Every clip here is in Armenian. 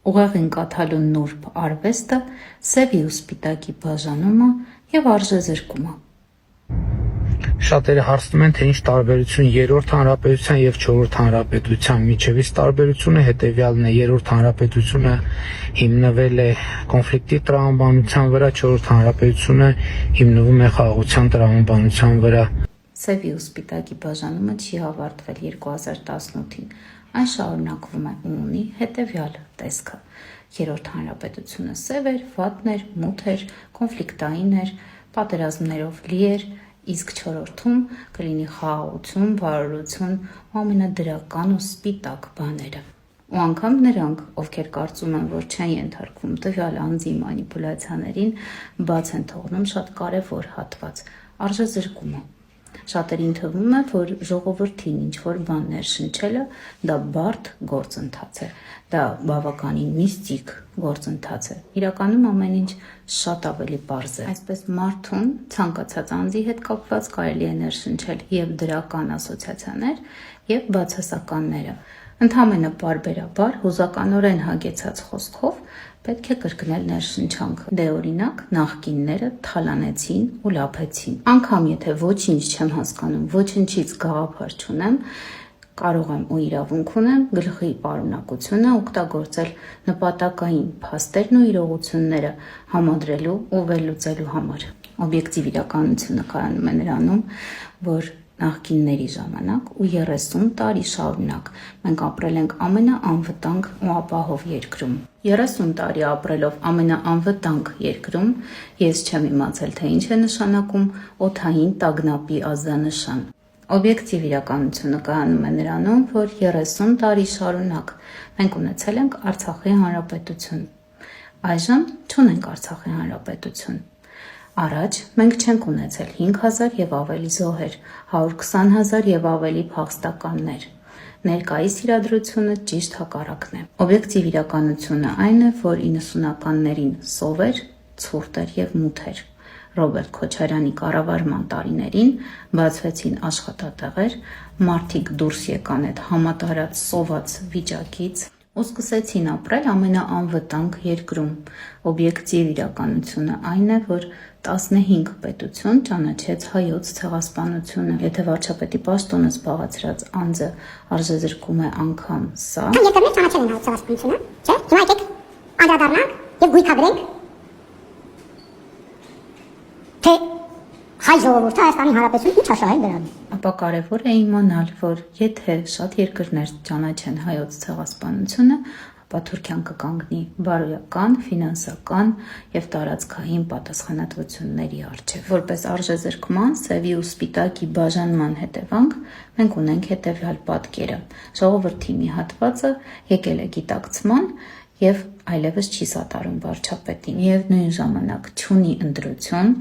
ուղեղին կաթալու նուրբ արվեստը, սևի ու սպիտակի բաժանումը և արժեզրկումը։ Շատերը հարցնում են, թե ինչ տարբերություն երրորդ հանրապետության եւ չորրորդ հանրապետության միջև։ Իսկ տարբերությունը հետեւյալն է. երրորդ հանրապետությունը հիմնվել է կոնֆլիկտի տրամաբանության վրա, չորրորդ հանրապետությունը հիմնվում է խաղաղության տրամաբանության վրա։ Սևի ու սպիտակի բաժանումը չի ավարտվել 2018-ին, այն շարունակվում է ու ունի հետևյալ տեսքը. երրորդ հանրապետությունը սև էր, վատն էր, մութ էր, կոնֆլիկտային էր, պատերազմներով լի էր, իսկ չորրորդում կլինի խաղաղություն, բարօրություն ու ամենադրական ու սպիտակ բաները։ Ու անգամ նրանք, ովքեր կարծում են, որ չեն ենթարկվում տվյալ անձի մանիպուլյացիաներին, բաց են թողնում շատ կարևոր հատված՝ արժեզրկումը։ Շատերին թվում է, որ ժողովրդին ինչ-որ բան ներշնչելը դա բարդ գործընթաց է, դա բավականին միստիկ գործընթաց է։ Իրականում ամեն ինչ շատ ավելի պարզ է։ Այսպես մարդուն ցանկացած անձի հետ կապված կարելի է ներշնչել և դրական ասոցիացիաներ, և բացասականները։ Ընդամենը պարբերաբար, հուզականորեն հագեցած խոսքով պետք է կրկնել ներշնչանքը։ Դե օրինակ, նախկինները թալանեցին ու լափեցին։ Անգամ եթե ոչինչ չեմ հասկանում, ոչնչից գաղափար չունեմ, կարող եմ ու իրավունք ունեմ գլխի պարունակությունը օգտագործել նպատակային փաստերն ու իրողությունները համադրելու ու վերլուծելու համար։ Օբյեկտիվ իրականությունը կայանում է նրանում, որ նախկինների ժամանակ ու 30 տարի շարունակ մենք ապրել ենք ամենաանվտանգ ու ապահով երկրում։ 30 տարի ապրելով ամենաանվտանգ երկրում, ես չեմ իմացել, թե ինչ է նշանակում օդային տագնապի ազդանշան։ Օբյեկտիվ իրականությունը կայանում է նրանում, որ 30 տարի շարունակ մենք ունեցել ենք Արցախի հանրապետություն։ Այժմ չունենք Արցախի հանրապետություն։ Առաջ մենք չենք ունեցել 5000 և ավելի զոհեր, 120,000 և ավելի փախստականներ։ Ներկայիս իրադրությունը ճիշտ հակառակն է։ Օբյեկտիվ իրականությունը այն է, որ 90-ականներին սով էր, ցուրտ էր և մութ էր։ Ռոբերտ Քոչարյանի կառավարման տարիներին բացվեցին աշխատատեղեր, մարդիկ դուրս եկան այդ համատարած սոված վիճակից ու սկսեցին ապրել ամենաանվտանգ երկրում։ Օբյեկտիվ իրականությունը այն է, որ 15 պետություն ճանաչեց հայոց ցեղասպանությունը։ Եթե վարչապետի պաշտոնը զբաղեցրած անձը արժեզրկում է անգամ սա, երկրներ ճանաչել են հայոց ցեղասպանությունը, չէ՞։ Հիմա եկեք անդրադառնանք եւ գույքագրենք, թե հայ ժողովուրդը Հայաստանի Հանրապետություն ինչ աշահել դրան։ ապա կարևոր է իմանալ, որ եթե շատ երկրներ ճանաչեն հայոց ցեղասպանությունը, ապա Թուրքիան կկանգնի բարոյական, ֆինանսական և տարածքային պատասխանատվությունների առջև։ Որպես արժեզրկման, սևի ու սպիտակի բաժանման հետևանք մենք ունենք հետևյալ պատկերը. ժողովրդի մի հատվածը եկել է գիտակցման և այլևս չի սատարում վարչապետին, միևնույն ժամանակ չունի ընտրություն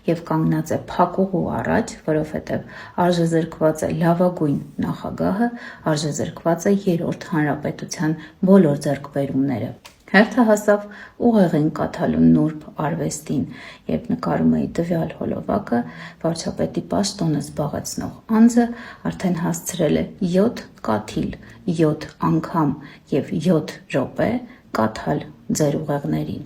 և կանգնած է փակուղու առաջ, որովհետև արժեզրկված է լավագույն նախագահը, արժեզրկված է երրորդ հանրապետության բոլոր ձեռքբերումները։ Հերթը հասավ ուղեղին կաթալու նուրբ արվեստին, երբ նկարում էի տվյալ հոլովակը, վարչապետի պաշտոնը զբաղեցնող անձը արդեն հասցրել է 7 կաթիլ, 7 անգամ և 7 րոպե կաթալ ձեր ուղեղներին։